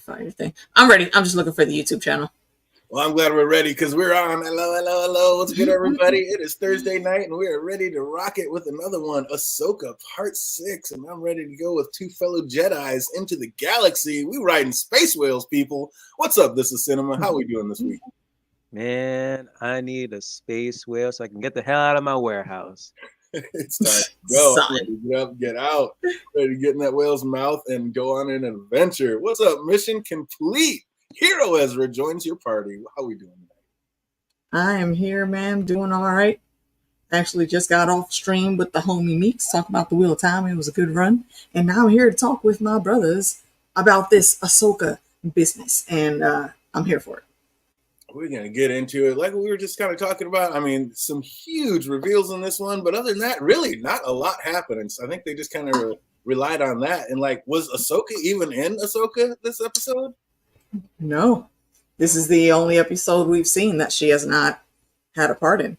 Fire thing. I'm ready. I'm just looking for the YouTube channel. Well, I'm glad we're ready because we're on. Hello. What's good, everybody? It is Thursday night, and we are ready to rock it with another one, Ahsoka Part 6. And I'm ready to go with two fellow Jedis into the galaxy. We riding space whales, people. What's up? This is Cinema. How are we doing this week? Man, I need a space whale so I can get the hell out of my warehouse. It's time to go. I'm ready to get up, get out, ready to get in that whale's mouth and go on an adventure. What's up? Mission complete. Hero Ezra joins your party. How are we doing tonight? I am here, man. Doing all right. Actually, just got off stream with the homie Meeks, talk about the Wheel of Time. It was a good run. And now I'm here to talk with my brothers about this Ahsoka business. And I'm here for it. We're going to get into it. Like we were just kind of talking about, I mean, some huge reveals in this one. But other than that, really not a lot happening. So I think they just kind of relied on that. And like, was Ahsoka even in Ahsoka this episode? No. This is the only episode we've seen that she has not had a part in.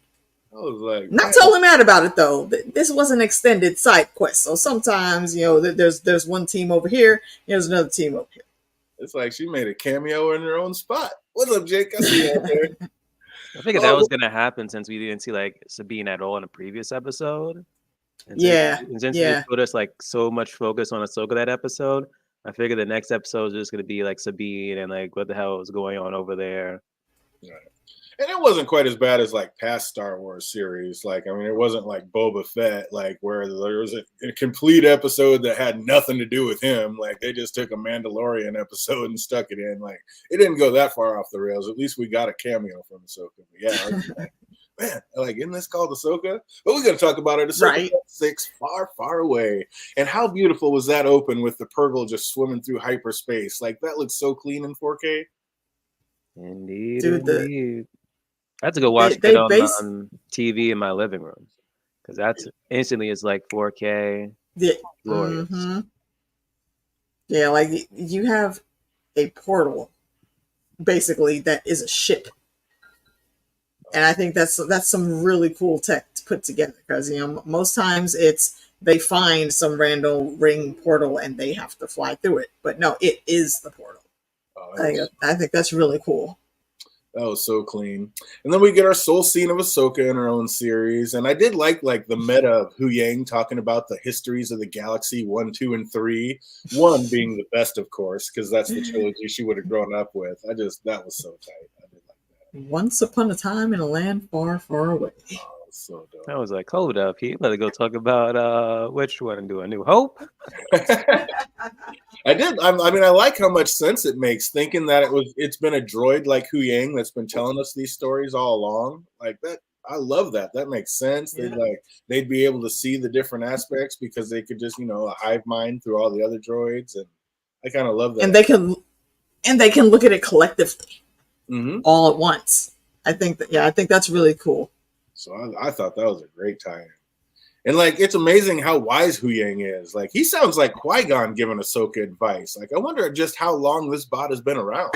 I was like, not totally mad about it though. This was an extended side quest. So sometimes, you know, there's one team over here, there's another team over here. It's like she made a cameo in her own spot. What's up, Jake? I see you out there. I figured that was going to happen since we didn't see like Sabine at all in a previous episode. And since they put us like so much focus on Ahsoka that episode, I figured the next episode is just going to be like Sabine and like what the hell is going on over there. Right. And it wasn't quite as bad as like past Star Wars series. Like, I mean, it wasn't like Boba Fett, like where there was a complete episode that had nothing to do with him. Like they just took a Mandalorian episode and stuck it in. Like it didn't go that far off the rails. At least we got a cameo from Ahsoka. But yeah, man, like isn't this called Ahsoka? But we're going to talk about it. Ahsoka right. 6, far away. And how beautiful was that open with the Purgle just swimming through hyperspace? Like that looks so clean in 4K. Indeed, dude, indeed. I had to go watch it on TV in my living room because that's instantly is like 4K. Yeah. Glorious. Mm-hmm. Yeah, like you have a portal basically that is a ship. And I think that's some really cool tech to put together because, you know, most times they find some random ring portal and they have to fly through it. But no, it is the portal. I think that's really cool. That was so clean. And then we get our sole scene of Ahsoka in her own series. And I did like the meta of Hu Yang talking about the histories of the galaxy 1, 2, and 3. 1 being the best, of course, because that's the trilogy she would have grown up with. That was so tight. I did like that. Once upon a time in a land far, far away. Oh, so dope. I was like, hold up, you better go talk about which one and do A New Hope. I did. I mean, I like how much sense it makes thinking that it's been a droid like Hu Yang that's been telling us these stories all along. Like that, I love that. That makes sense. Yeah. They'd be able to see the different aspects because they could just, you know, a hive mind through all the other droids, and I kind of love that. And they can look at it collectively, all at once. I think that's really cool. So I thought that was a great tie-in. And, like, it's amazing how wise Hu Yang is. Like, he sounds like Qui-Gon giving Ahsoka advice. Like, I wonder just how long this bot has been around.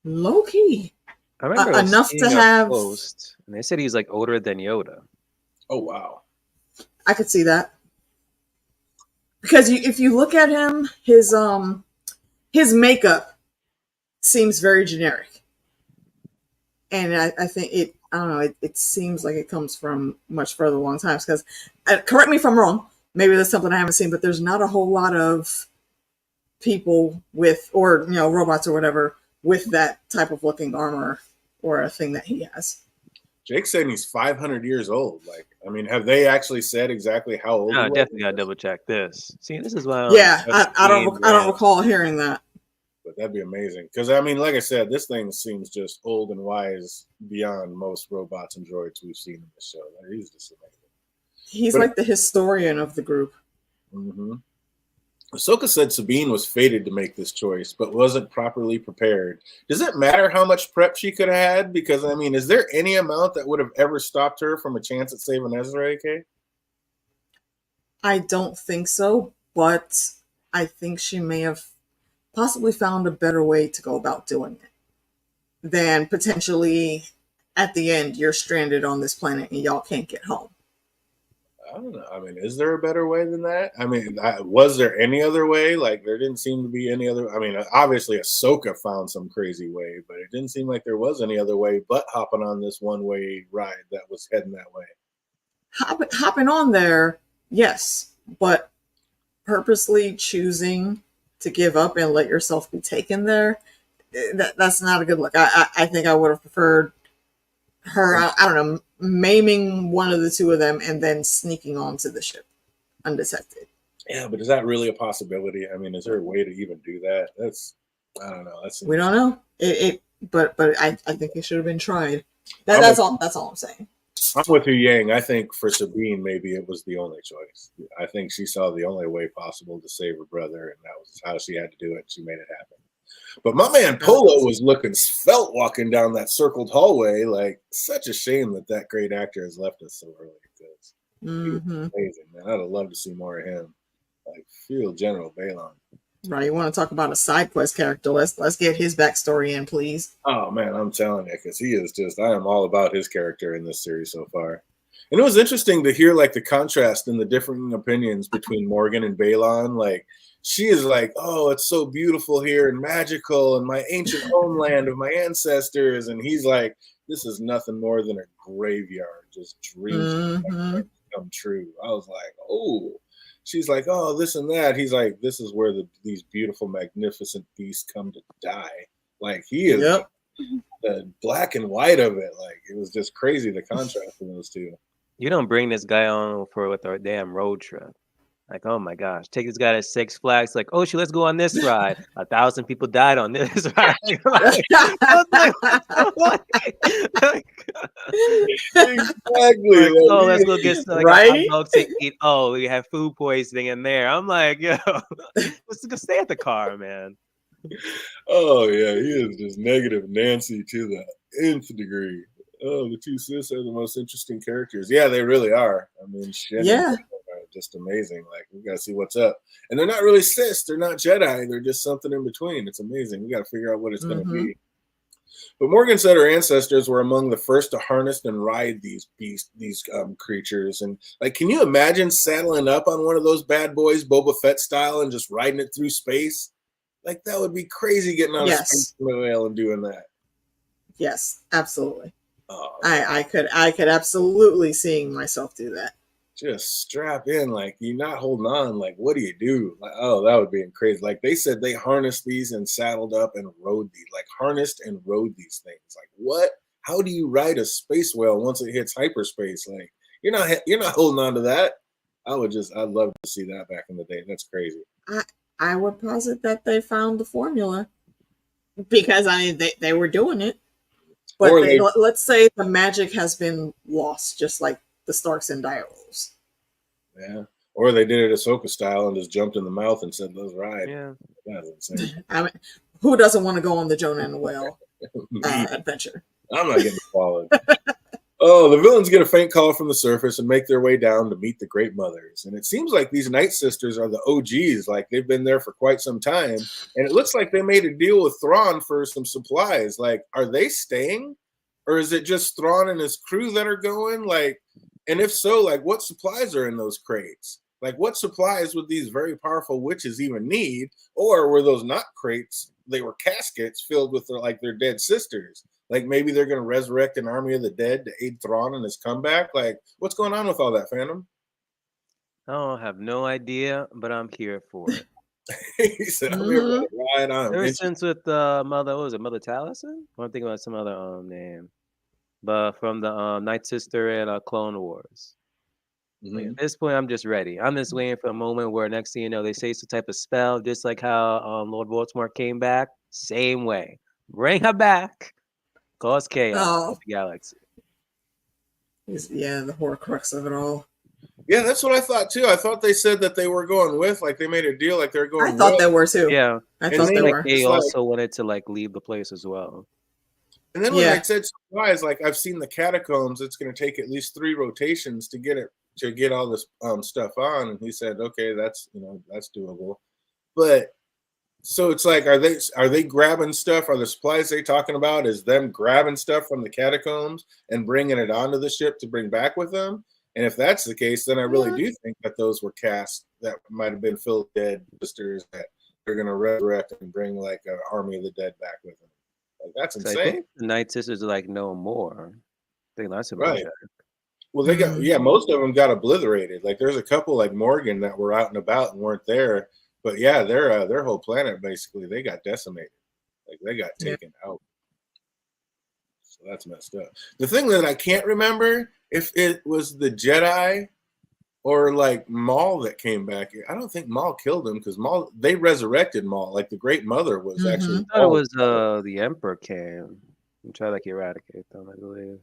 Low-key. I remember enough to have... post, and they said he's, like, older than Yoda. Oh, wow. I could see that. Because if you look at him, his makeup seems very generic. And I think it seems like it comes from much further long times because, correct me if I'm wrong, maybe there's something I haven't seen, but there's not a whole lot of people with, or, you know, robots or whatever with that type of looking armor or a thing that he has. Jake's saying he's 500 years old. Like, I mean, have they actually said exactly how old? No, definitely gotta double check this. See, this is why. I don't recall hearing that. But that'd be amazing. Because, I mean, like I said, this thing seems just old and wise beyond most robots and droids we've seen in the show. He's just amazing. He's like the historian of the group. Mm-hmm. Ahsoka said Sabine was fated to make this choice, but wasn't properly prepared. Does it matter how much prep she could have had? Because, I mean, is there any amount that would have ever stopped her from a chance at saving Ezra, AK? I don't think so, but I think she may have possibly found a better way to go about doing it than potentially at the end you're stranded on this planet and y'all can't get home. I don't know. I mean, is there a better way than that? I mean, was there any other way? Like, there didn't seem to be any other. I mean, obviously, Ahsoka found some crazy way, but it didn't seem like there was any other way but hopping on this one-way ride that was heading that way. Hopping on there, yes, but purposely choosing to give up and let yourself be taken there, that's not a good look. I think I would have preferred her, I don't know, maiming one of the two of them and then sneaking onto the ship undetected. Yeah, but is that really a possibility? I mean, is there a way to even do that? I don't know. We don't know. But I think it should have been tried. That's all I'm saying. I'm with you, Yang. I think for Sabine, maybe it was the only choice. I think she saw the only way possible to save her brother, and that was how she had to do it. She made it happen. But my man Polo was looking svelte walking down that circled hallway. Like, such a shame that great actor has left us so early. Because he was amazing, man. I'd have loved to see more of him. Like, Field General Balon. Right, you want to talk about a side quest character? Let's get his backstory in, please. Oh man, I'm telling you, because he is just, I am all about his character in this series so far. And it was interesting to hear like the contrast and the different opinions between Morgan and Balon. Like, she is like, oh, it's so beautiful here and magical and my ancient homeland of my ancestors. And he's like, this is nothing more than a graveyard, just dreams come true. I was like, oh. She's like, oh, this and that. He's like, this is where these beautiful, magnificent beasts come to die. Like, he is the black and white of it. Like, it was just crazy, the contrast in those two. You don't bring this guy on with our damn road trip. Like, oh my gosh, take this guy to Six Flags. Like, oh, let's go on this ride. 1,000 people died on this ride. Exactly. Like, oh, let's go get some right. Hot dogs to eat. Oh, we have food poisoning in there. I'm like, yo, let's go stay at the car, man. Oh yeah, he is just negative Nancy to the nth degree. Oh, the two sis are the most interesting characters. Yeah, they really are. I mean, shit. Yeah. Just amazing. Like, we gotta see what's up. And they're not really Sith, they're not Jedi, they're just something in between. It's amazing. We gotta figure out what it's gonna be. But Morgan said her ancestors were among the first to harness and ride these creatures. And like, can you imagine saddling up on one of those bad boys, Boba Fett style, and just riding it through space? Like, that would be crazy, getting on a space whale and doing that. Yes, absolutely. Oh, I could absolutely seeing myself do that. Just strap in, like, you're not holding on. Like, what do you do? Like, oh, that would be crazy. Like, they said they harnessed these and saddled up and rode these, like, harnessed and rode these things. Like, what? How do you ride a space whale once it hits hyperspace? Like, you're not holding on to that. I'd love to see that back in the day. That's crazy. I would posit that they found the formula, because they were doing it, but let's say the magic has been lost, just like the Starks and Direwolves. Yeah. Or they did it Ahsoka style and just jumped in the mouth and said, let's ride. Yeah. That's insane. I mean, who doesn't want to go on the Jonah and the Whale adventure? I'm not getting followed. Oh, the villains get a faint call from the surface and make their way down to meet the Great Mothers. And it seems like these Night Sisters are the OGs. Like, they've been there for quite some time. And it looks like they made a deal with Thrawn for some supplies. Like, are they staying? Or is it just Thrawn and his crew that are going? Like, and if so, like, what supplies are in those crates? Like, what supplies would these very powerful witches even need? Or were those not crates? They were caskets filled with their dead sisters. Like, maybe they're going to resurrect an army of the dead to aid Thrawn in his comeback. Like, what's going on with all that, Phantom? I don't have no idea, but I'm here for it. He said, I'm here for the ride. Ever since with Mother, what was it, Mother Taliesin? I'm thinking about some other name. But from the Night Sister and Clone Wars. Like, at this point, I'm just ready. I'm just waiting for a moment where next thing you know, they say some type of spell, just like how Lord Voldemort came back. Same way. Bring her back. Cause chaos in the galaxy. Yeah, the Horcrux of it all. Yeah, that's what I thought too. I thought they said that they were going with, like, they made a deal, like they're going. I thought they were too. Yeah, I thought they were. They also wanted to like leave the place as well. And then when they said supplies, like, I've seen the catacombs, it's going to take at least 3 rotations to get all this stuff on. And he said, okay, that's doable. But so it's like, are they grabbing stuff? Are the supplies they talking about is them grabbing stuff from the catacombs and bringing it onto the ship to bring back with them? And if that's the case, then I really do think that those were cast that might have been Phil dead sisters that they're going to resurrect and bring like an army of the dead back with them. Like that's insane. I think the Night Sisters are like no more. They lost about right. Well, they got most of them got obliterated. Like there's a couple like Morgan that were out and about and weren't there, but yeah, their whole planet basically they got decimated. Like they got taken out. So that's messed up. The thing that I can't remember if it was the Jedi or like Maul that came back. I don't think Maul killed him because they resurrected Maul. Like the Great Mother was actually. I thought it was the Emperor came and tried like eradicate them, I believe.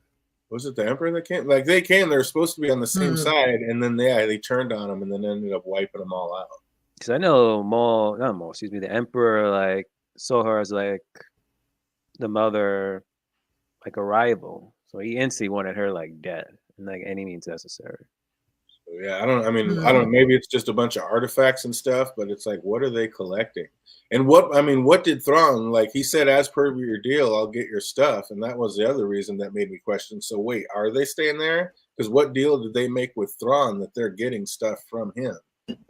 Was it the Emperor that came? Like they came, they were supposed to be on the same side, and then they turned on them and then ended up wiping them all out. Because I know the Emperor like saw her as like the mother, like a rival. So he instantly wanted her like dead and like any means necessary. So, yeah, I don't. Maybe it's just a bunch of artifacts and stuff, but it's like, what are they collecting? And what did Thrawn like? He said, as per your deal, I'll get your stuff, and that was the other reason that made me question. So wait, are they staying there? Because what deal did they make with Thrawn that they're getting stuff from him?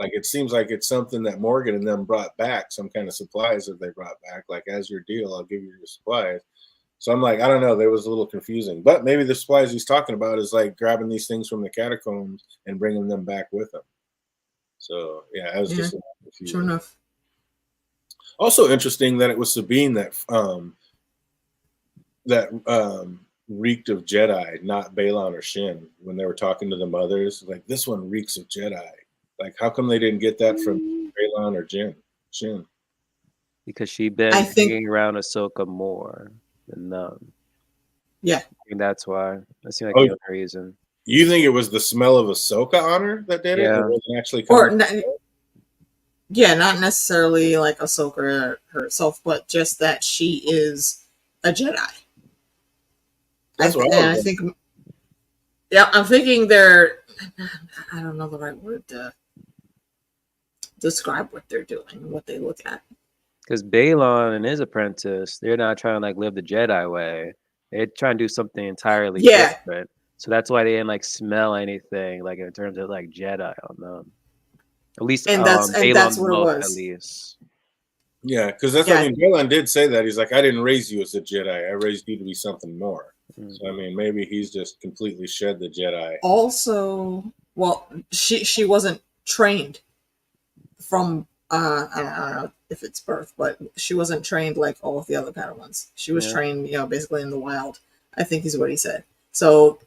Like it seems like it's something that Morgan and them brought back, some kind of supplies that they brought back. Like as your deal, I'll give you your supplies. So I'm like, I don't know. That was a little confusing, but maybe the supplies he's talking about is like grabbing these things from the catacombs and bringing them back with him. So yeah, it was just confusing. Sure enough. Also interesting that it was Sabine that reeked of Jedi, not Balon or Shin. When they were talking to the mothers, like this one reeks of Jedi. Like how come they didn't get that from Balon or Shin? Because she'd been hanging around Ahsoka more than them. Yeah, I think that's why. That seemed like the only reason. You think it was the smell of Ahsoka on her that did it? It wasn't actually not necessarily like Ahsoka herself, but just that she is a Jedi. That's what I think. Yeah, I'm thinking they're. I don't know the right word to describe what they're doing, what they look at. Because Balon and his apprentice, they're not trying to like live the Jedi way. They're trying to do something entirely different. So that's why they didn't like smell anything like in terms of like Jedi on them. At least, and that's what it was. At least, yeah, because that's what I mean. Balon did say that he's like, I didn't raise you as a Jedi. I raised you to be something more. So I mean, maybe he's just completely shed the Jedi. Also, well, she wasn't trained from I don't know if it's birth, but she wasn't trained like all of the other Padawans. She was trained, basically in the wild, I think is what he said. So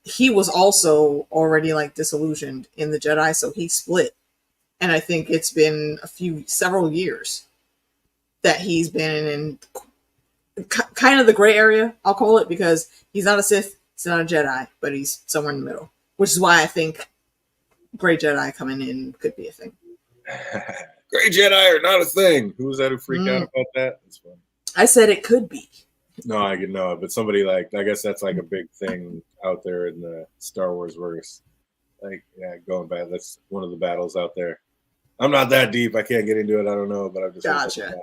he was also already like disillusioned in the Jedi, so he split. And I think it's been several years that he's been in kind of the gray area, I'll call it, because he's not a Sith, he's not a Jedi, but he's somewhere in the middle, which is why I think gray Jedi coming in could be a thing. Gray Jedi are not a thing. Who was that who freaked out about that? That's funny. I said it could be. No, I could know, but somebody like, I guess that's like a big thing out there in the Star Wars verse. Like, yeah, going back, that's one of the battles out there. I'm not that deep. I can't get into it. I don't know, but I'm just gotcha.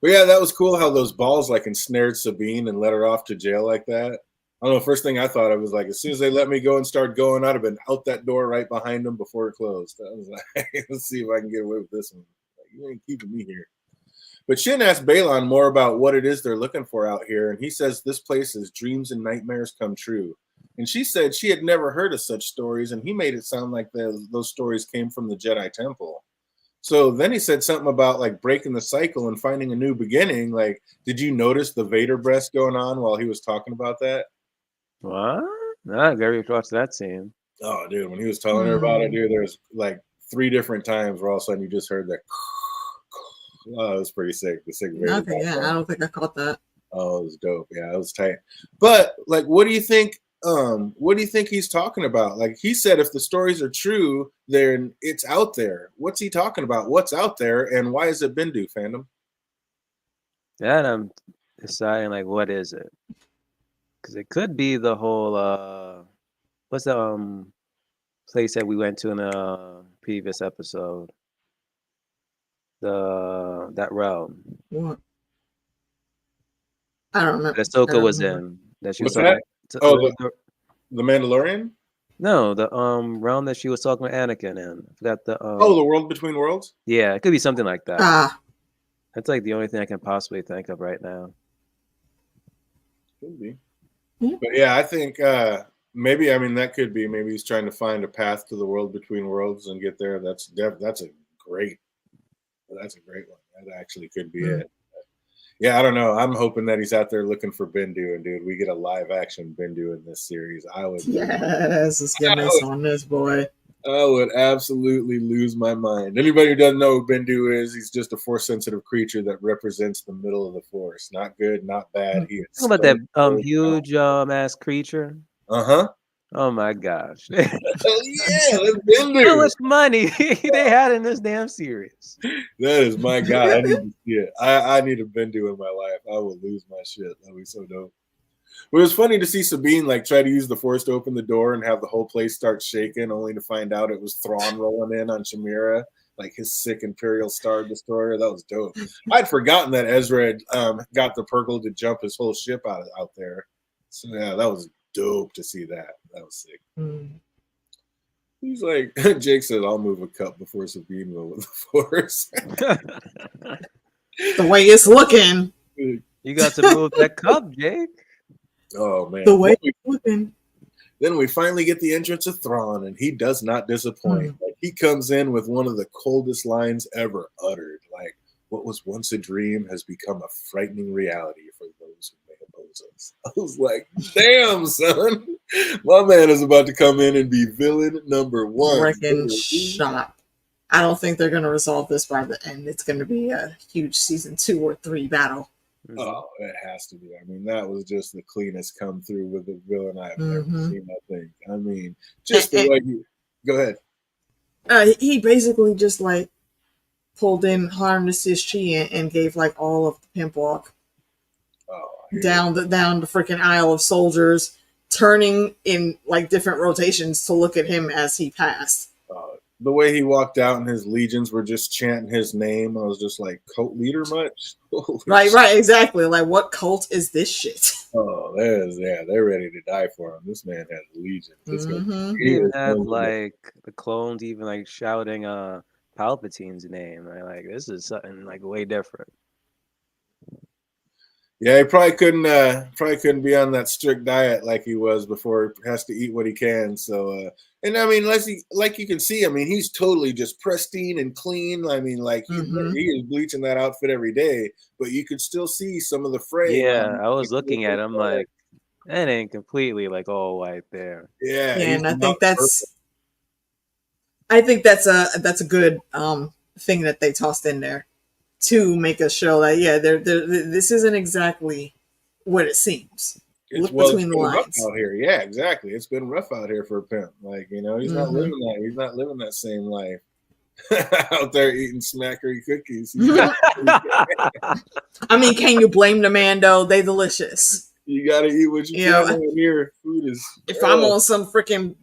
But yeah, that was cool how those balls like ensnared Sabine and let her off to jail like that. I don't know. First thing I thought of was like, as soon as they let me go and start going, I'd have been out that door right behind them before it closed. I was like, let's see if I can get away with this one. Like, you ain't keeping me here. But Shin asked Balon more about what it is they're looking for out here, and he says this place is dreams and nightmares come true. And she said she had never heard of such stories, and he made it sound like those stories came from the Jedi Temple. So then he said something about like breaking the cycle and finding a new beginning. Like, did you notice the Vader breast going on while he was talking about that? What? I gotta watch that scene. Oh, dude, when he was telling her about it, dude, there's like 3 different times where all of a sudden you just heard that. Oh, it was pretty sick. The sick Vader. Okay, yeah, I don't think I caught that. Oh, it was dope. Yeah, it was tight. But like, what do you think? What do you think he's talking about? Like he said, if the stories are true, then it's out there. What's he talking about? What's out there, and why is it Bendu, fandom? That I'm deciding, like, what is it? Because it could be the whole what's the place that we went to in a previous episode? That realm. What? I don't remember. That Ahsoka was in. That she was that? Oh, the Mandalorian? No, the realm that she was talking with Anakin in. I forgot the the World Between Worlds? Yeah, it could be something like that. Ah. That's like the only thing I can possibly think of right now. Could be. Yeah. But yeah, I think maybe that could be. Maybe he's trying to find a path to the World Between Worlds and get there. That's a great one. That actually could be it. Yeah, I don't know. I'm hoping that he's out there looking for Bendu, and dude, we get a live action Bendu in this series. Yes, let's get this on this boy. I would absolutely lose my mind. Anybody who doesn't know who Bendu is, he's just a force-sensitive creature that represents the middle of the force. Not good, not bad. He is Talking about that huge ass creature. Uh-huh. Oh my gosh. Oh yeah, that's Bendu. How much money they had in this damn series. That is my god. I need to see it. I need a Bendu in my life. I will lose my shit. That'd be so dope. But it was funny to see Sabine like try to use the force to open the door and have the whole place start shaking, only to find out it was Thrawn rolling in on Chimera, like his sick Imperial Star Destroyer. That was dope. I'd forgotten that Ezra had got the Purgle to jump his whole ship out there. So yeah, that was dope to see that. That was sick. He's like, Jake said, I'll move a cup before Sabine will with the force. The way it's looking. You got to move that cup, Jake. Oh man. The way it's looking. Then we finally get the entrance of Thrawn, and he does not disappoint. Like, he comes in with one of the coldest lines ever uttered. Like, what was once a dream has become a frightening reality for those who may oppose us. I was like, damn, son. My man is about to come in and be villain number one. Freaking shot. I don't think they're going to resolve this by the end. It's going to be a huge season 2 or 3 battle. Oh, it has to be. I mean, that was just the cleanest come through with the villain I've ever seen, I think. I mean, just the way you... Go ahead. He basically just, like, pulled in, harnessed his chi and gave, like, all of the pimp walk down the freaking aisle of soldiers, turning in, like, different rotations to look at him as he passed. The way he walked out and his legions were just chanting his name, I was just like, cult leader much? Right, exactly. Like, what cult is this shit? Oh, they're ready to die for him. This man has legions. He even had like the clones even like shouting Palpatine's name. Like, this is something like way different. Yeah, he probably couldn't be on that strict diet like he was before. He has to eat what he can. So, and I mean, like you can see, I mean, he's totally just pristine and clean. I mean, like he is bleaching that outfit every day, but you could still see some of the fraying. Yeah, I was looking at him like, that ain't completely like all white there. Yeah, and I think that's a good thing that they tossed in there to make us show that this isn't exactly what it seems. Look between the lines out here. Yeah, exactly. It's been rough out here for a pimp. Like, you know, he's not living that. He's not living that same life out there eating smackery cookies. I mean, can you blame the man though? They delicious. You gotta eat what you can out here. Food is. If I'm on some freaking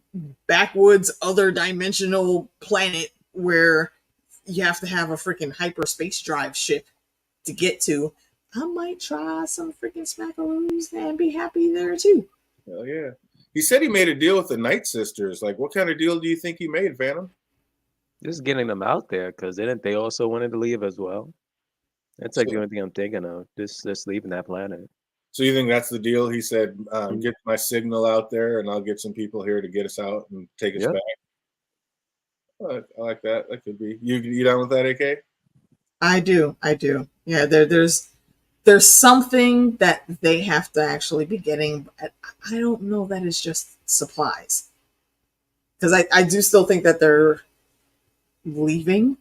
backwoods, other dimensional planet where you have to have a freaking hyperspace drive ship to get to, I might try some freaking smackaroos and be happy there too. Hell yeah. He said he made a deal with the Night Sisters. Like, what kind of deal do you think he made, Phantom? Just getting them out there, because they also wanted to leave as well. That's like the only thing I'm thinking of. Just leaving that planet. So you think that's the deal? He said, get my signal out there and I'll get some people here to get us out and take us back. I like that. That could be. You down with that, AK? I do. Yeah, there's something that they have to actually be getting. I don't know that it's just supplies. Because I do still think that they're leaving.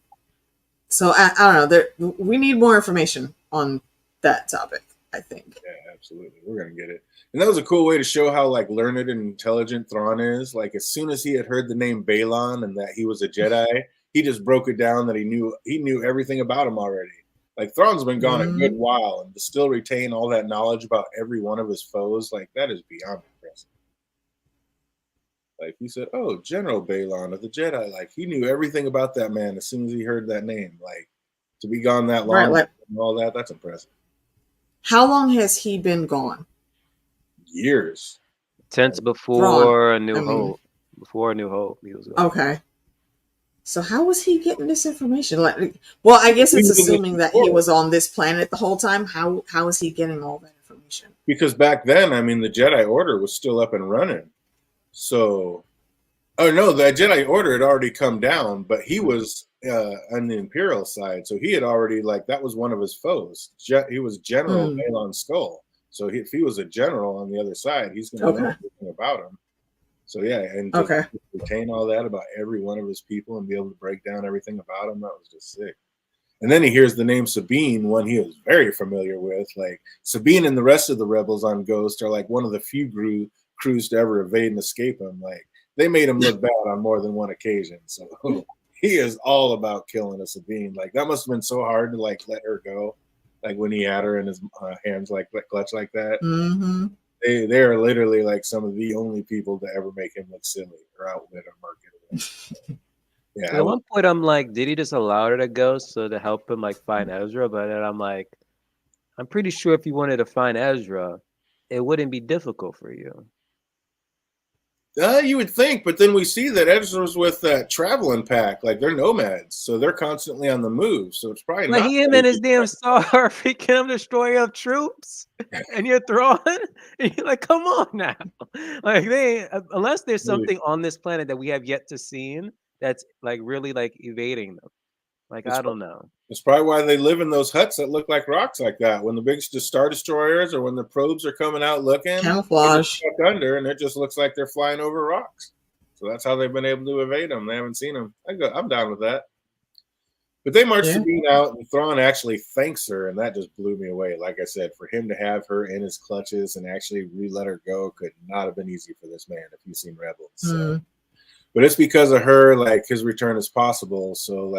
So I don't know. We need more information on that topic, I think. Yeah, absolutely. We're going to get it. And that was a cool way to show how like learned and intelligent Thrawn is. Like, as soon as he had heard the name Balon and that he was a Jedi, he just broke it down that he knew everything about him already. Like, Thrawn's been gone a good while, and to still retain all that knowledge about every one of his foes, like, that is beyond impressive. Like, he said, oh, General Balon of the Jedi. Like, he knew everything about that man as soon as he heard that name. Like, to be gone that long and all that, that's impressive. How long has he been gone? Years. Since before A New Hope. Before New Hope, he was gone. Okay. So how was he getting this information? Like, well, I guess it's assuming that he was on this planet the whole time. How is he getting all that information? Because back then, I mean, the Jedi Order was still up and running. So, oh no, the Jedi Order had already come down, but he was on the Imperial side, so he had already that was one of his foes. He was General Balon Skull. So if he was a general on the other side, he's going to know everything about him. So yeah, and to retain all that about every one of his people and be able to break down everything about him, that was just sick. And then he hears the name Sabine, one he was very familiar with. Like Sabine and the rest of the rebels on Ghost are like one of the few crews to ever evade and escape him. Like they made him look bad on more than one occasion. So he is all about killing a Sabine. Like that must have been so hard to let her go. Like when he had her in his hands clutch like that. Mm-hmm. They are literally like some of the only people to ever make him look silly or outwit him or get away. Yeah. At one point, I'm like, did he just allow her to go so to help him find Ezra? But then I'm like, I'm pretty sure if you wanted to find Ezra, it wouldn't be difficult for you. You would think, but then we see that Ezra's with that traveling pack. Like they're nomads, so they're constantly on the move. So it's probably not. Him and his damn star freaking destroyer of troops, and you're throwing. And you're like, come on now, unless there's something on this planet that we have yet to see that's really evading them. I don't know. It's probably why they live in those huts that look like rocks like that. When the big Star Destroyers or when the probes are coming out looking, camouflage stuck under, and it just looks like they're flying over rocks. So that's how they've been able to evade them. They haven't seen them. I'm down with that. But they marched Sabine out, and Thrawn actually thanks her, and that just blew me away. Like I said, for him to have her in his clutches and actually let her go could not have been easy for this man if you've seen Rebels. So. But it's because of her, his return is possible. So,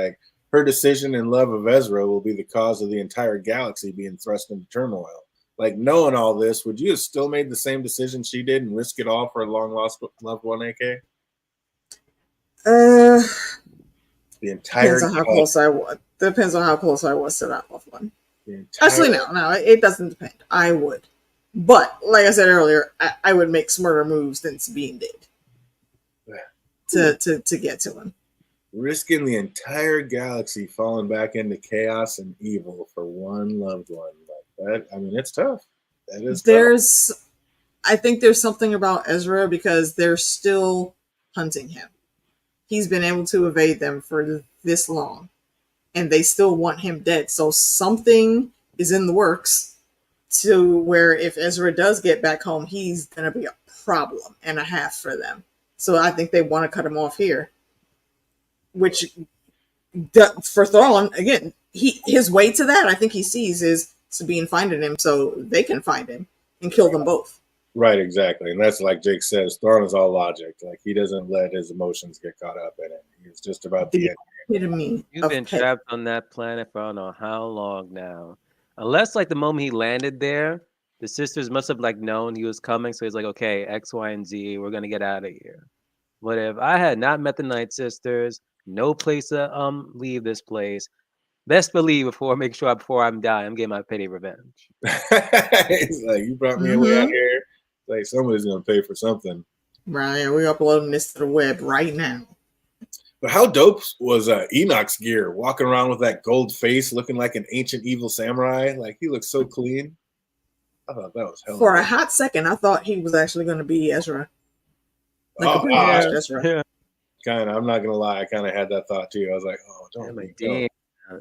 her decision and love of Ezra will be the cause of the entire galaxy being thrust into turmoil. Knowing all this, would you have still made the same decision she did and risk it all for a long-lost loved one, AK? The entire depends on how close I was. Depends on how close I was to that loved one. Actually, no, it doesn't depend. I would. But, like I said earlier, I would make smarter moves than Sabine did to get to him. Risking the entire galaxy falling back into chaos and evil for one loved one like that. I mean, it's tough. That is tough. I think there's something about Ezra because they're still hunting him. He's been able to evade them for this long, and they still want him dead. So something is in the works to where if Ezra does get back home, he's going to be a problem and a half for them. So I think they want to cut him off here. Which, for Thrawn, again, his way to that, I think he sees is Sabine finding him so they can find him and kill them both. Right, exactly. And that's like Jake says, Thrawn is all logic. He doesn't let his emotions get caught up in it. He's just about the epitome. You've been trapped on that planet for I don't know how long now. Unless, the moment he landed there, the sisters must have, known he was coming. So he's like, okay, X, Y, and Z, we're going to get out of here. But if I had not met the Night Sisters, no place to leave this place, best believe before I'm dying, I'm getting my petty revenge. It's you brought me away out here. Somebody's gonna pay for something. Right, we're uploading this to the web right now. But how dope was Enoch's gear? Walking around with that gold face, looking like an ancient evil samurai. He looks so clean. I thought that was hell. For a hot second, I thought he was actually going to be Ezra. Ezra. Yeah. Kind of. I'm not gonna lie. I kind of had that thought too. I was like, "Oh, don't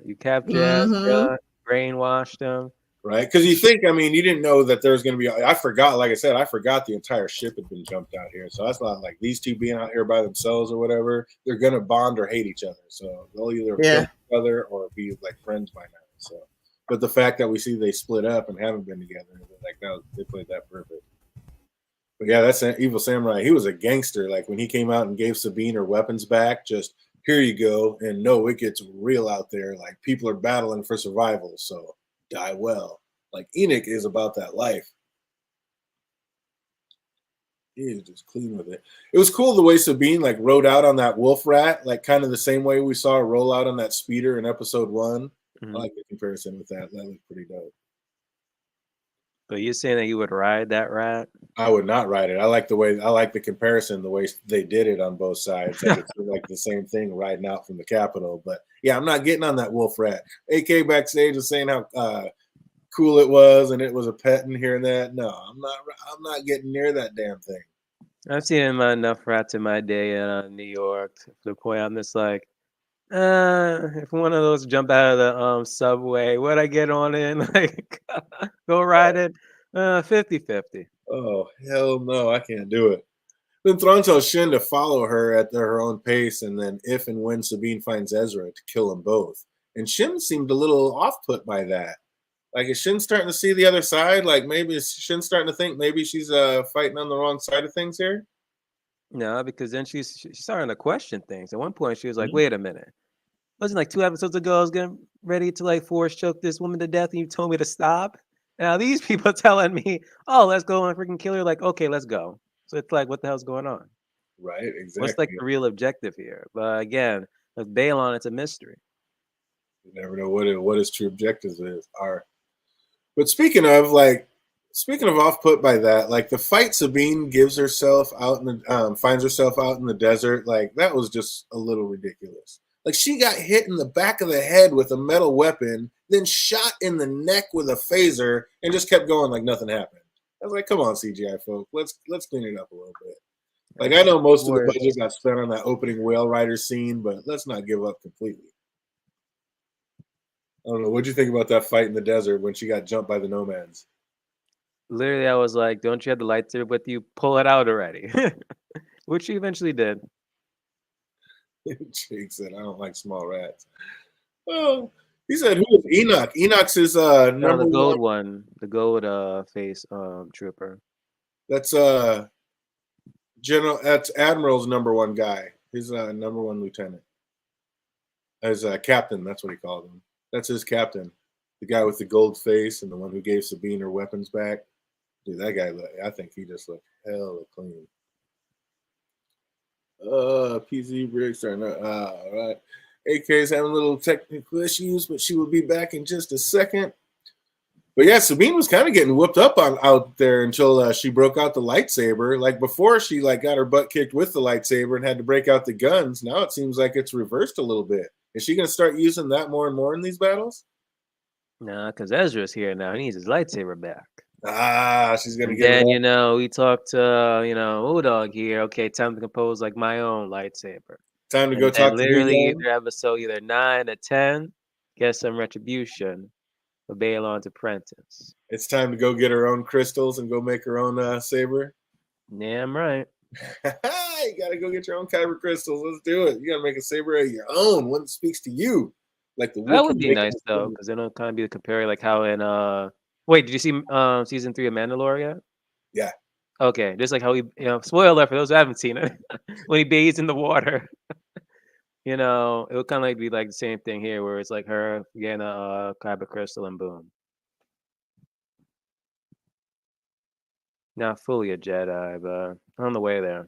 you captured Ezra, brainwashed him." Right, because you think, you didn't know that there was going to be. I forgot, like I said, I forgot the entire ship had been jumped out here. So that's not these two being out here by themselves or whatever. They're going to bond or hate each other. So they'll either kill each other or be friends by now. So, but the fact that we see they split up and haven't been together, they played that perfect. But yeah, that's an evil samurai. He was a gangster. When he came out and gave Sabine her weapons back, just here you go. And no, it gets real out there. People are battling for survival. So die well. Enoch is about that life. He is just clean with it. It was cool the way Sabine rode out on that wolf rat, kind of the same way we saw her roll out on that speeder in episode 1. I like the comparison with that. That looked pretty dope. But you're saying that you would ride that rat? I would not ride it. I like the comparison, the way they did it on both sides. Like it's like the same thing riding out from the Capitol. But yeah, I'm not getting on that wolf rat. AK backstage was saying how cool it was, and it was a pet and here and that. No, I'm not getting near that damn thing. I've seen enough rats in my day in New York to the point I'm just like, if one of those jump out of the subway, would I get on in? Like, go ride it? 50-50. Oh, hell no, I can't do it. Then Thrawn tells Shin to follow her at her own pace, and then if and when Sabine finds Ezra, to kill them both. And Shin seemed a little off-put by that. Like, is Shin starting to see the other side? Like, maybe is Shin starting to think maybe she's fighting on the wrong side of things here? No, because then she's starting to question things. At one point, she was like, wait a minute. Wasn't like 2 episodes ago, I was getting ready to like force choke this woman to death, and you told me to stop? Now these people telling me, oh, let's go and freaking kill her. Like, okay, let's go. So it's like, what the hell's going on? Right, exactly. What's like the real objective here? But again, with Balon, it's a mystery. You never know what his true objectives are. But speaking of off-put by that, like the fight Sabine gives herself out in the finds herself out in the desert, like that was just a little ridiculous. Like she got hit in the back of the head with a metal weapon, then shot in the neck with a phaser, and just kept going like nothing happened. I was like, come on, CGI folk, let's clean it up a little bit. Like I know most of the budget got spent on that opening whale rider scene, but let's not give up completely. I don't know. What'd you think about that fight in the desert when she got jumped by the nomads? Literally, I was like, don't you have the lightsaber with you? Pull it out already. Which she eventually did. Jake said, I don't like small rats. Well, he said, who is Enoch? Enoch's his number the gold one. The gold face trooper. That's that's Admiral's number one guy. His number one lieutenant. As captain, that's what he called him. That's his captain. The guy with the gold face and the one who gave Sabine her weapons back. Dude, that guy, I think he just looked hella clean. PZ Briggs are not. All right. AK's having a little technical issues, but she will be back in just a second. But yeah, Sabine was kind of getting whooped up out there until she broke out the lightsaber. Like before, she like got her butt kicked with the lightsaber and had to break out the guns. Now it seems like it's reversed a little bit. Is she going to start using that more and more in these battles? Nah, because Ezra's here now. He needs his lightsaber back. She's going to get it. Then, we talked to, O-Dog here. Okay, time to compose like my own lightsaber. Time to go talk to literally either episode either 9 or 10, get some retribution for Balon's apprentice. It's time to go get her own crystals and go make her own saber. Damn right. You got to go get your own kyber crystals. Let's do it. You got to make a saber of your own, one that speaks to you. Like the that would be nice though, because then it'll kind of be comparing like how in wait, did you see season 3 of Mandalorian? Yeah. Okay, just like how he, spoiler alert for those who haven't seen it, when he bathes in the water, it would kind of like be like the same thing here, where it's like her getting a kyber crystal and boom. Not fully a Jedi, but on the way there.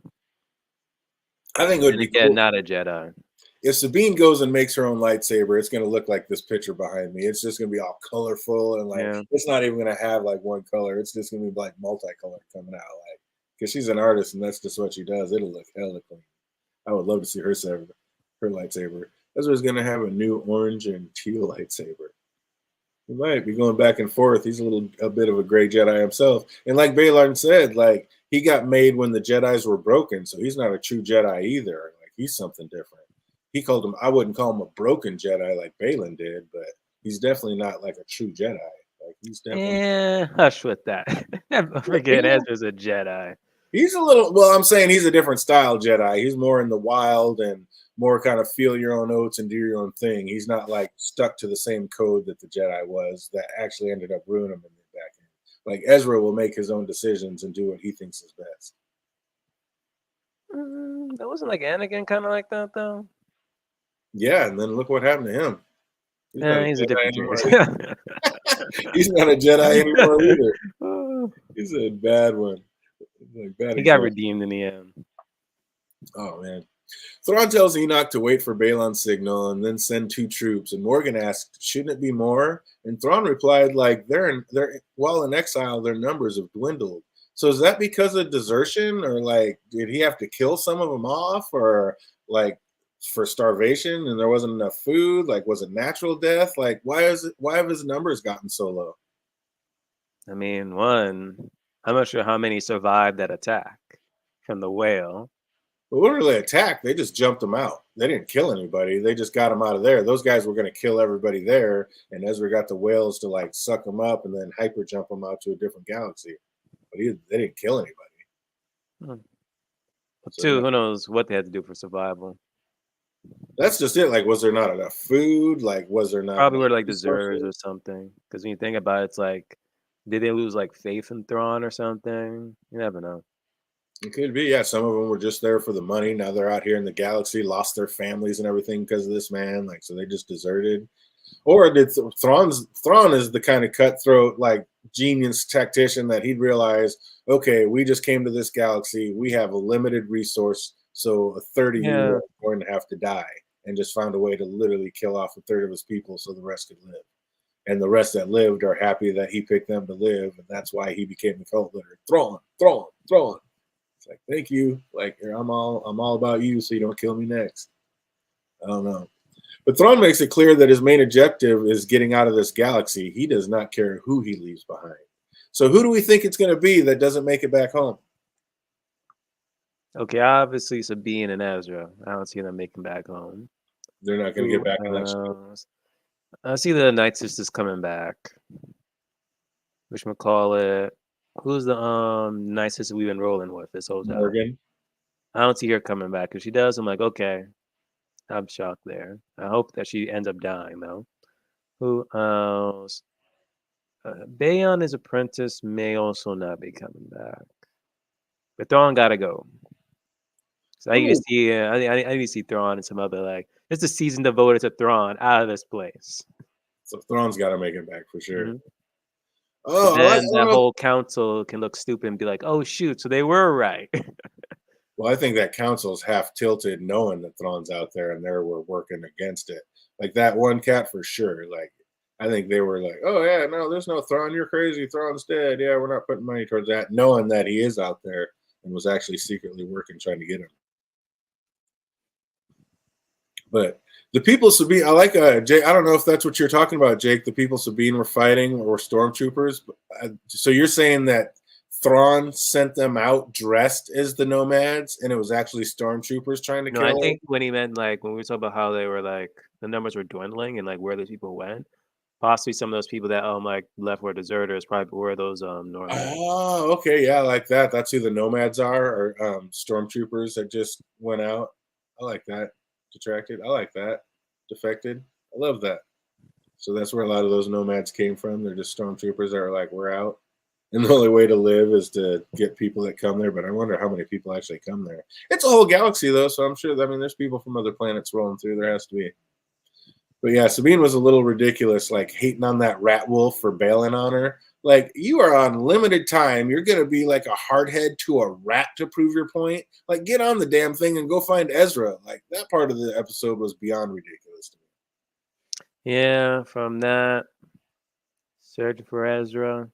I think it would be cool. Not a Jedi. If Sabine goes and makes her own lightsaber, it's going to look like this picture behind me. It's just going to be all colorful and like it's not even going to have like one color. It's just going to be like multicolored coming out, like because she's an artist and that's just what she does. It'll look hella clean. I would love to see her lightsaber. Ezra's going to have a new orange and teal lightsaber. He might be going back and forth. He's a bit of a gray Jedi himself, and like Balon said, like he got made when the Jedis were broken, so he's not a true Jedi either. Like he's something different. He called him, I wouldn't call him a broken Jedi like Balon did, but he's definitely not like a true Jedi. Like he's definitely hush with that. Forget Ezra's a Jedi. He's a little, well, I'm saying he's a different style Jedi. He's more in the wild and more kind of feel your own oats and do your own thing. He's not like stuck to the same code that the Jedi was that actually ended up ruining him in the back end. Like Ezra will make his own decisions and do what he thinks is best. That wasn't like Anakin kind of like that though. Yeah, and then look what happened to him. He's a different Jedi. He's not a Jedi anymore either. He's a bad one. Like bad he got redeemed in the end. Oh man. Thrawn tells Enoch to wait for Balon's signal and then send 2 troops. And Morgan asked, "Shouldn't it be more?" And Thrawn replied, "Like they're while in exile, their numbers have dwindled. So is that because of desertion, or like did he have to kill some of them off, or like for starvation and there wasn't enough food? Like was it natural death? Like why have his numbers gotten so low?" I mean, one, I'm not sure how many survived that attack from the whale. But when really attacked, they just jumped them out. They didn't kill anybody. They just got them out of there. Those guys were going to kill everybody there, and Ezra got the whales to like suck them up and then hyper jump them out to a different galaxy. But they didn't kill anybody. Hmm. So, Two, who knows what they had to do for survival? that's just it. Like, was there not enough food? Like, was there not Probably enough were like resources? deserters or something. Because when you think about it, it's like, did they lose like faith in Thrawn or something? You never know. It could be, yeah. Some of them were just there for the money. Now they're out here in the galaxy, lost their families and everything because of this man. Like, so they just deserted. Or did Thrawn is the kind of cutthroat, like genius tactician that he'd realize, okay, we just came to this galaxy, we have a limited resource, so a third of you Yeah. are going to have to die, and just found a way to literally kill off a third of his people so the rest could live. And the rest that lived are happy that he picked them to live, and that's why he became the cult leader. Thrawn. It's like, thank you. Like, I'm all about you, so you don't kill me next. I don't know. But Thrawn makes it clear that his main objective is getting out of this galaxy. He does not care who he leaves behind. So who do we think it's going to be that doesn't make it back home? Okay, obviously Sabine and Ezra. I don't see them making back home. They're not going to get back in next week. I see the Night Sisters coming back. Whatchamacallit. Who's the Night Sister we've been rolling with this whole time? Morgan. I don't see her coming back. If she does, I'm like, okay. I'm shocked there. I hope that she ends up dying though. Who else? Bayon, his apprentice, may also not be coming back. But Thrawn gotta go. So I need to see. I need to see Thrawn and some other like. It's a season devoted to Thrawn out of this place. So Thrawn's got to make it back for sure. Mm-hmm. Oh, Then that whole council can look stupid and be like, "Oh shoot, so they were right." Well, I think that council's half tilted, knowing that Thrawn's out there and they were working against it. Like that one cat for sure. Like I think they were like, "Oh yeah, no, there's no Thrawn. You're crazy. Thrawn's dead. Yeah, we're not putting money towards that," knowing that he is out there and was actually secretly working trying to get him. But the people Sabine, I like Jake. I don't know if that's what you're talking about, Jake. The people Sabine were fighting were stormtroopers. So you're saying that Thrawn sent them out dressed as the nomads, and it was actually stormtroopers trying to kill I them? think when he meant like when we talk about how they were like the numbers were dwindling and like where those people went, possibly some of those people that like left were deserters probably were those nomads. Oh, okay, yeah, I like that. That's who the nomads are, or stormtroopers that just went out. I like that. Detracted. I like that. Defected. I love that. So that's where a lot of those nomads came from. They're just stormtroopers that are like, we're out. And the only way to live is to get people that come there. But I wonder how many people actually come there. It's a whole galaxy, though. So I'm sure, there's people from other planets rolling through. There has to be. But yeah, Sabine was a little ridiculous, like hating on that rat wolf for bailing on her. Like, you are on limited time. You're going to be like a hardhead to a rat to prove your point. Like, get on the damn thing and go find Ezra. Like, that part of the episode was beyond ridiculous to me. Yeah, from that, searching for Ezra,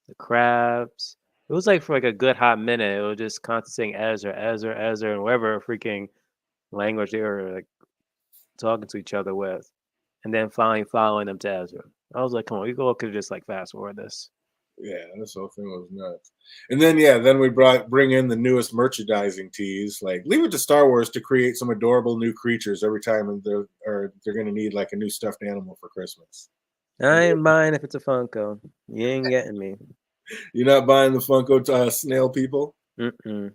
the crabs. It was like for like a good hot minute. It was just constantly saying Ezra, and whatever freaking language they were like talking to each other with, and then finally following them to Ezra. I was like, come on, you could have just like fast forward this. Yeah, this whole thing was nuts. And then we bring in the newest merchandising tease. Like, leave it to Star Wars to create some adorable new creatures every time they're going to need like a new stuffed animal for Christmas. I ain't buying if it's a Funko. You ain't getting me. You're not buying the Funko snail people? Mm-mm.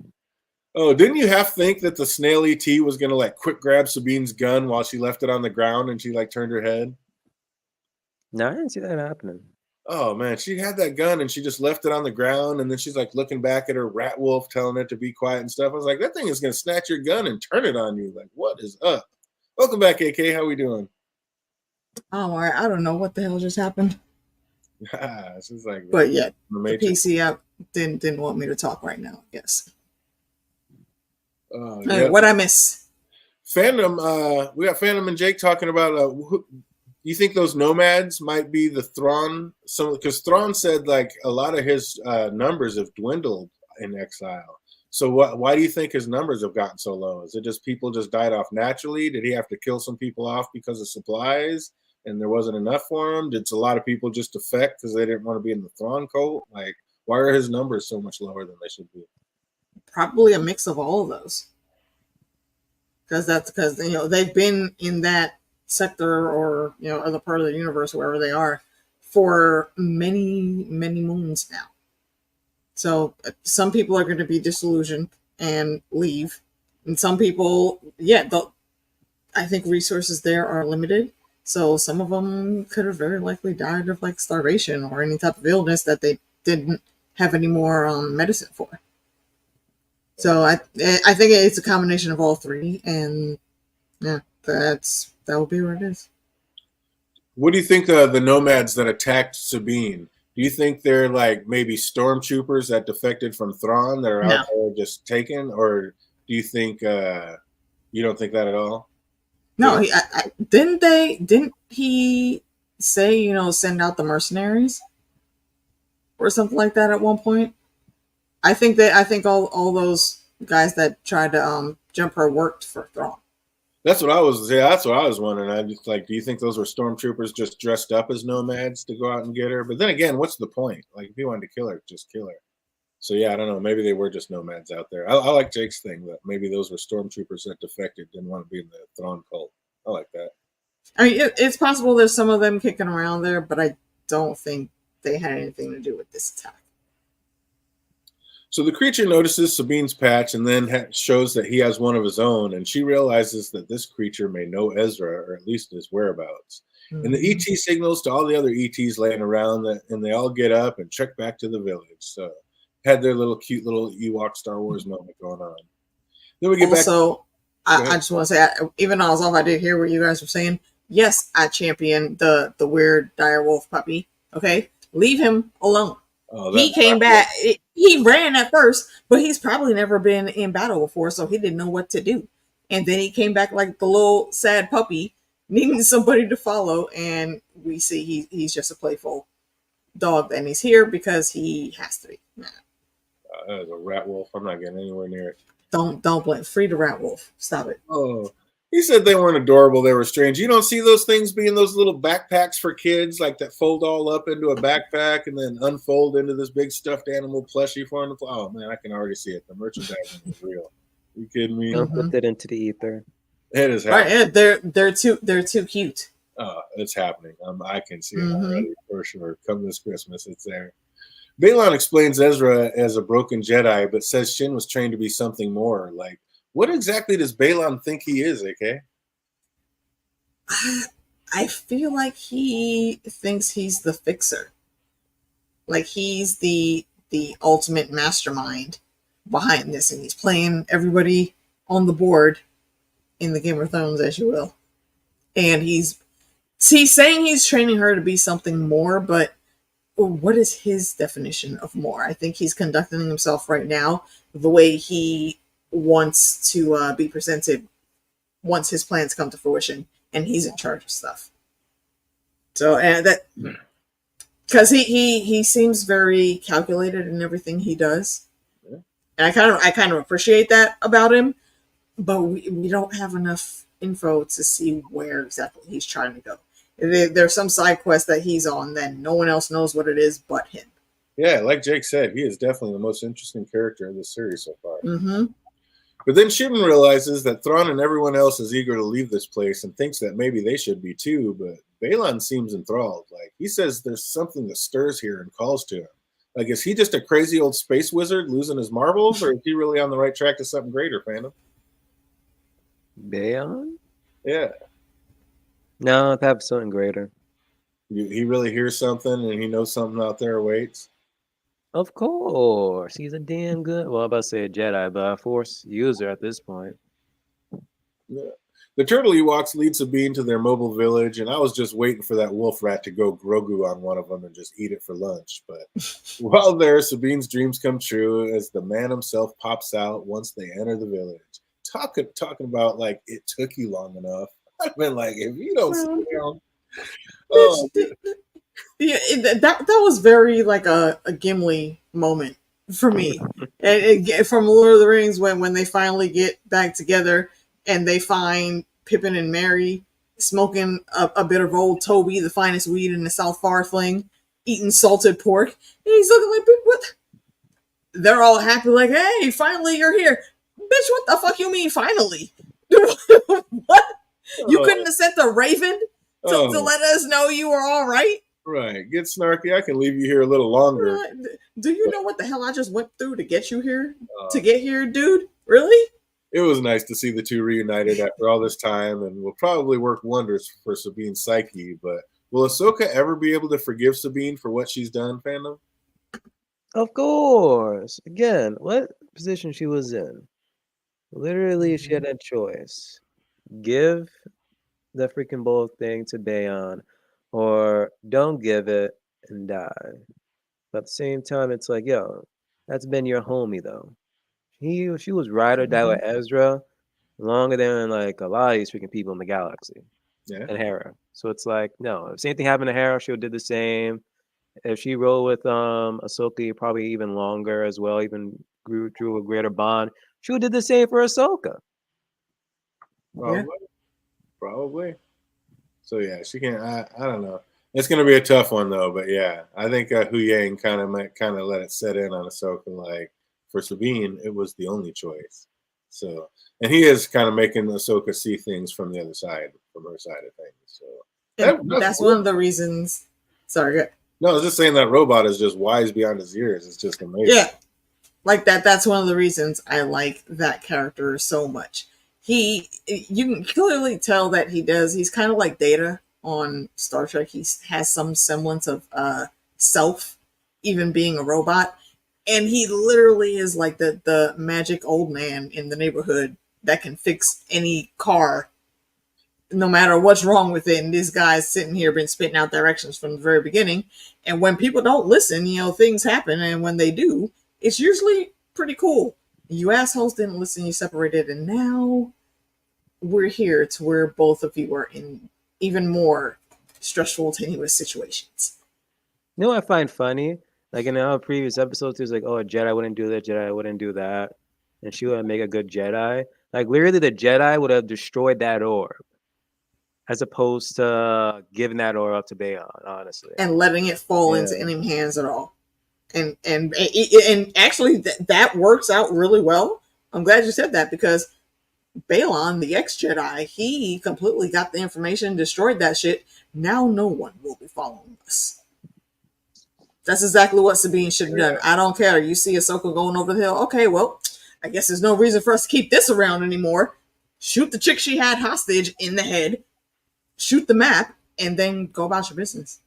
Oh, didn't you half think that the snail ET was going to like quick grab Sabine's gun while she left it on the ground and she like turned her head? No, I didn't see that happening. Oh man, she had that gun and she just left it on the ground, and then she's like looking back at her rat wolf, telling it to be quiet and stuff. I was like, that thing is gonna snatch your gun and turn it on you. Like, what is up? Welcome back, AK. How we doing? I'm all right. I don't know what the hell just happened. It's just like, but yeah, the PC app didn't want me to talk right now. I guess. Oh, yeah. What I miss? Fandom, we got Fandom and Jake talking about you think those nomads might be the Thrawn? Because Thrawn said like a lot of his numbers have dwindled in exile. So why do you think his numbers have gotten so low? Is it just people just died off naturally? Did he have to kill some people off because of supplies and there wasn't enough for him? Did a lot of people just defect because they didn't want to be in the Thrawn cult? Like, why are his numbers so much lower than they should be? Probably a mix of all of those. Because they've been in that sector or other part of the universe, wherever they are, for many moons now. So some people are going to be disillusioned and leave, and some people, I think resources there are limited. So some of them could have very likely died of like starvation or any type of illness that they didn't have any more medicine for. So I think it's a combination of all three, and yeah, that will be what it is. What do you think the nomads that attacked Sabine? Do you think they're like maybe stormtroopers that defected from Thrawn that are out there just taken, or do you think you don't think that at all? No, didn't he say send out the mercenaries or something like that at one point? I think all those guys that tried to jump her worked for Thrawn. That's what I was wondering. I just like, do you think those were stormtroopers just dressed up as nomads to go out and get her? But then again, what's the point? Like, if you wanted to kill her, just kill her. So yeah, I don't know. Maybe they were just nomads out there. I like Jake's thing that maybe those were stormtroopers that defected, didn't want to be in the Thrawn cult. I like that. I mean, it's possible there's some of them kicking around there, but I don't think they had anything to do with this attack. So the creature notices Sabine's patch and then shows that he has one of his own, and she realizes that this creature may know Ezra, or at least his whereabouts. Mm-hmm. And the ET signals to all the other ETs laying around, and they all get up and trek back to the village. So had their cute little Ewok Star Wars moment going on. Then we get back. I just want to say, even though I was off, I did hear what you guys were saying. Yes, I champion the weird direwolf puppy. Okay, leave him alone. He came back. He ran at first, but he's probably never been in battle before, so he didn't know what to do. And then he came back like the little sad puppy, needing somebody to follow. And we see he's just a playful dog, and he's here because he has to be. That is a rat wolf. I'm not getting anywhere near it. Don't blame. Free the rat wolf. Stop it. Oh. He said they weren't adorable. They were strange. You don't see those things being those little backpacks for kids, like that fold all up into a backpack and then unfold into this big stuffed animal plushie for them. Oh man, I can already see it. The merchandising is real. Are you kidding me? Don't put that into the ether. It is happening. Right, they're too cute. It's happening. I can see it already for sure. Come this Christmas, it's there. Balon explains Ezra as a broken Jedi, but says Shin was trained to be something more. Like, what exactly does Balon think he is, AK? I feel like he thinks he's the fixer. Like he's the ultimate mastermind behind this, and he's playing everybody on the board in the Game of Thrones, as you will. And he's saying he's training her to be something more, but what is his definition of more? I think he's conducting himself right now the way he wants to be presented once his plans come to fruition and he's in charge of stuff. So, and that because he seems very calculated in everything he does, and I kind of appreciate that about him, but we don't have enough info to see where exactly he's trying to go. There's some side quest that he's on that no one else knows what it is but him. Yeah, like Jake said, he is definitely the most interesting character in this series so far. Mm-hmm. But then Shimon realizes that Thrawn and everyone else is eager to leave this place and thinks that maybe they should be too, but Balon seems enthralled. Like, he says there's something that stirs here and calls to him. Like, is he just a crazy old space wizard losing his marbles, or is he really on the right track to something greater, Phantom? Balon? Yeah. No, perhaps something greater. He really hears something and he knows something out there awaits? Of course. He's a damn good, well, I'm about to say a Jedi, but a Force user at this point. Yeah. The Turtle Ewoks lead Sabine to their mobile village, and I was just waiting for that wolf rat to go Grogu on one of them and just eat it for lunch. But while there, Sabine's dreams come true as the man himself pops out once they enter the village. talking about like it took you long enough. I've been like, if you don't sit down, oh, yeah, that was very like a Gimli moment for me. From Lord of the Rings, when they finally get back together and they find Pippin and Merry smoking a bit of old Toby, the finest weed in the South Farthing, eating salted pork, and he's looking like, what? They're all happy, like, hey, finally you're here. Bitch, what the fuck you mean finally? What? You couldn't have sent the Raven to let us know you were all right? Right. Get snarky. I can leave you here a little longer. Right. Do you know what the hell I just went through to get you here? To get here, dude? Really? It was nice to see the two reunited after all this time, and will probably work wonders for Sabine's psyche. But will Ahsoka ever be able to forgive Sabine for what she's done, fandom? Of course. Again, what position she was in? Literally, she had a choice: give the freaking bull thing to Bayon, or don't give it and die. But at the same time, it's like, yo, that's been your homie though. She was ride or die with Ezra longer than like a lot of these freaking people in the galaxy. Yeah. And Hera. So it's like, no, if same thing happened to Hera, she would did the same. If she rolled with Ahsoka probably even longer as well, even drew a greater bond, she would did the same for Ahsoka. Probably. So yeah, she can. I don't know. It's gonna be a tough one though. But yeah, I think Hu Yang kind of let it set in on Ahsoka. Like for Sabine, it was the only choice. So, and he is kind of making Ahsoka see things from the other side, from her side of things. So that's one of the reasons. Sorry. No, I was just saying that robot is just wise beyond his years. It's just amazing. Yeah, like that. That's one of the reasons I like that character so much. You can clearly tell that he's kind of like Data on Star Trek. He has some semblance of self, even being a robot. And he literally is like the magic old man in the neighborhood that can fix any car, no matter what's wrong with it. And this guy's sitting here been spitting out directions from the very beginning. And when people don't listen, things happen. And when they do, it's usually pretty cool. You assholes didn't listen, you separated, and now we're here to where both of you are in even more stressful, tenuous situations. You know what I find funny? Like in our previous episodes, there's like, oh, a Jedi wouldn't do that, Jedi wouldn't do that, and she would make a good Jedi. Like literally, the Jedi would have destroyed that orb, as opposed to giving that orb up to Bayon, honestly, and letting it fall into enemy hands at all. And actually, that works out really well. I'm glad you said that, because Balon, the ex-Jedi, he completely got the information, destroyed that shit. Now no one will be following us. That's exactly what Sabine should have done. I don't care. You see Ahsoka going over the hill. Okay, well, I guess there's no reason for us to keep this around anymore. Shoot the chick she had hostage in the head. Shoot the map, and then go about your business.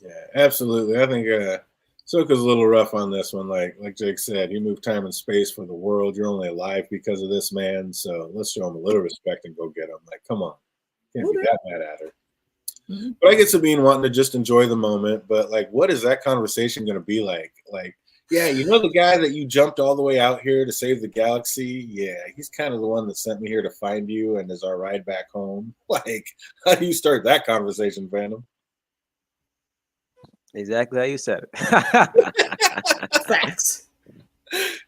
Yeah, absolutely. I think Ahsoka's a little rough on this one. Like Jake said, you move time and space for the world. You're only alive because of this man. So let's show him a little respect and go get him. Like, come on. Can't be that mad at her. Mm-hmm. But I get Sabine wanting to just enjoy the moment. But like, what is that conversation going to be like? Like, yeah, the guy that you jumped all the way out here to save the galaxy? Yeah, he's kind of the one that sent me here to find you and is our ride back home. Like, how do you start that conversation, Phantom? Exactly how you said it. Facts.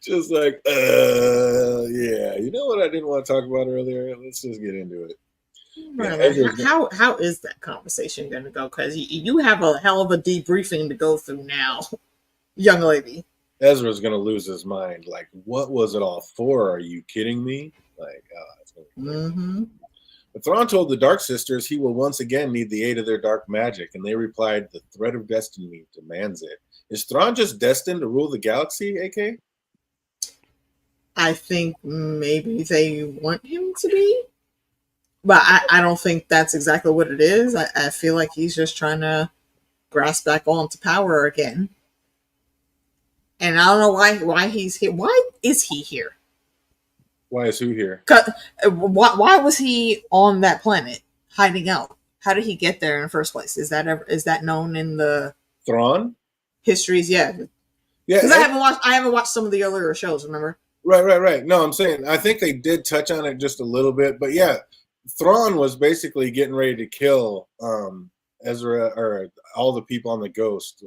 Just like, yeah. You know what I didn't want to talk about earlier? Let's just get into it. Yeah, how is that conversation going to go? Because you have a hell of a debriefing to go through now, young lady. Ezra's going to lose his mind. Like, what was it all for? Are you kidding me? Like, it's going to be But Thrawn told the Dark Sisters he will once again need the aid of their dark magic, and they replied, the threat of destiny demands it. Is Thrawn just destined to rule the galaxy, AK? I think maybe they want him to be, but I don't think that's exactly what it is. I feel like he's just trying to grasp back onto power again. And I don't know why he's here. Why is he here? Why is who here? Why was he on that planet hiding out? How did he get there in the first place? Is that known in the Thrawn histories? Yeah. Because I haven't watched some of the earlier shows. Remember, Right. No, I'm saying I think they did touch on it just a little bit, but yeah, Thrawn was basically getting ready to kill Ezra or all the people on the Ghost,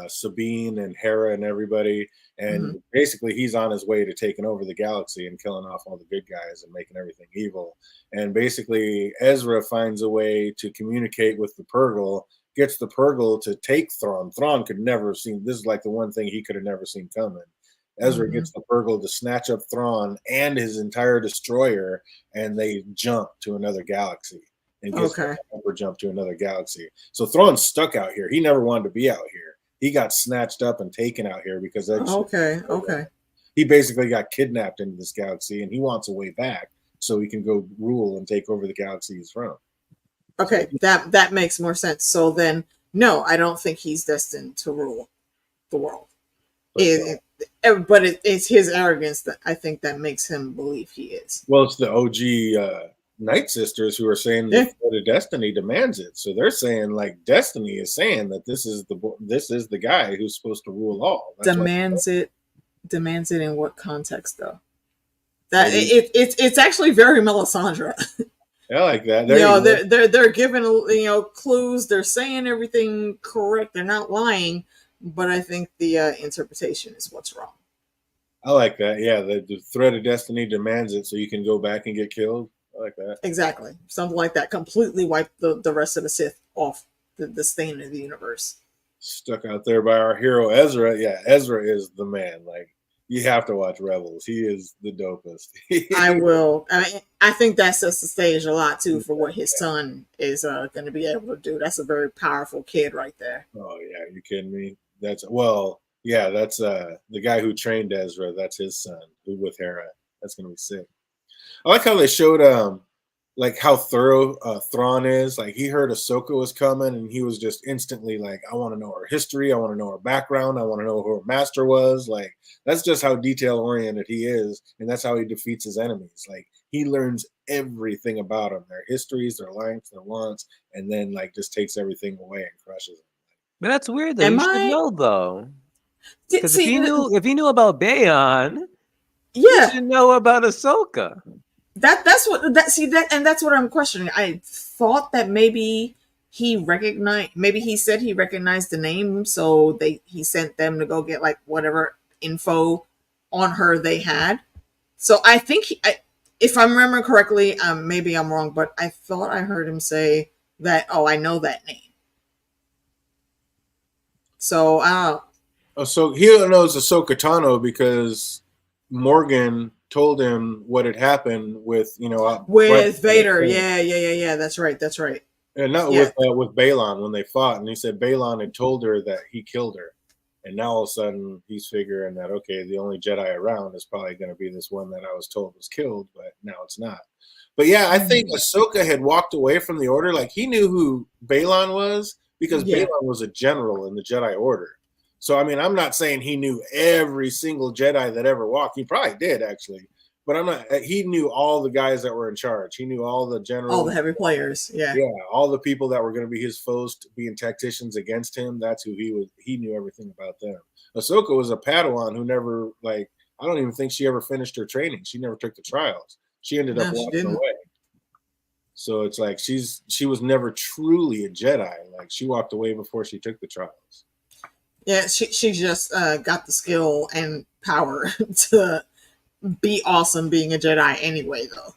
Sabine and Hera and everybody, and basically he's on his way to taking over the galaxy and killing off all the good guys and making everything evil. And basically Ezra finds a way to communicate with the Purgle, gets the Purgle to take Thrawn. Thrawn could never have seen this is like the one thing he could have never seen coming. Ezra gets the Purgle to snatch up Thrawn and his entire destroyer, and they jump to another galaxy and gets a jump to another galaxy. So Thrawn's stuck out here. He never wanted to be out here. He got snatched up and taken out here because he basically got kidnapped into this galaxy, and he wants a way back so he can go rule and take over the galaxy he's from. Okay, that makes more sense. So then, no, I don't think he's destined to rule the world. But it's his arrogance that I think that makes him believe he is. Well, it's the OG Night Sisters who are saying that the destiny demands it. So they're saying like destiny is saying that this is the guy who's supposed to rule all. That's demands it in what context though? That it's actually very Melisandre. I like that. They're giving clues. They're saying everything correct. They're not lying. But I think the interpretation is what's wrong. I like that. Yeah, the threat of destiny demands it, so you can go back and get killed. I like that. Exactly. Something like that. Completely wipe the rest of the Sith off the stain of the universe. Stuck out there by our hero Ezra. Yeah, Ezra is the man. Like, you have to watch Rebels. He is the dopest. I will. I think that sets the stage a lot, too, for what his son is going to be able to do. That's a very powerful kid right there. Oh, yeah. Are you kidding me? That's the guy who trained Ezra. That's his son, who with Hera. That's gonna be sick. I like how they showed like how thorough Thrawn is. Like he heard Ahsoka was coming, and he was just instantly like, I want to know her history. I want to know her background. I want to know who her master was. Like that's just how detail oriented he is, and that's how he defeats his enemies. Like he learns everything about them, their histories, their likes, their wants, and then like just takes everything away and crushes them. But that's weird though. You should know though. Because if he knew about Bayon, you should know about Ahsoka. That's what I'm questioning. I thought that maybe he said he recognized the name, so he sent them to go get like whatever info on her they had. So I think if I remember correctly, maybe I'm wrong, but I thought I heard him say that, I know that name. So so he knows Ahsoka Tano because Morgan told him what had happened with with Vader. Yeah. That's right. And not with Balon when they fought, and he said Balon had told her that he killed her, and now all of a sudden he's figuring that the only Jedi around is probably going to be this one that I was told was killed, but now it's not. But yeah, I think Ahsoka had walked away from the Order. Like he knew who Balon was because Balon was a general in the Jedi Order. So, I mean, I'm not saying he knew every single Jedi that ever walked. He probably did, actually. But he knew all the guys that were in charge. He knew all the generals. All the heavy players, yeah. Yeah, all the people that were going to be his foes being tacticians against him. That's who he was. He knew everything about them. Ahsoka was a Padawan who never, I don't even think she ever finished her training. She never took the trials. She ended up walking away. So it's like she was never truly a Jedi. Like she walked away before she took the trials. Yeah, she just got the skill and power to be awesome being a Jedi anyway, though.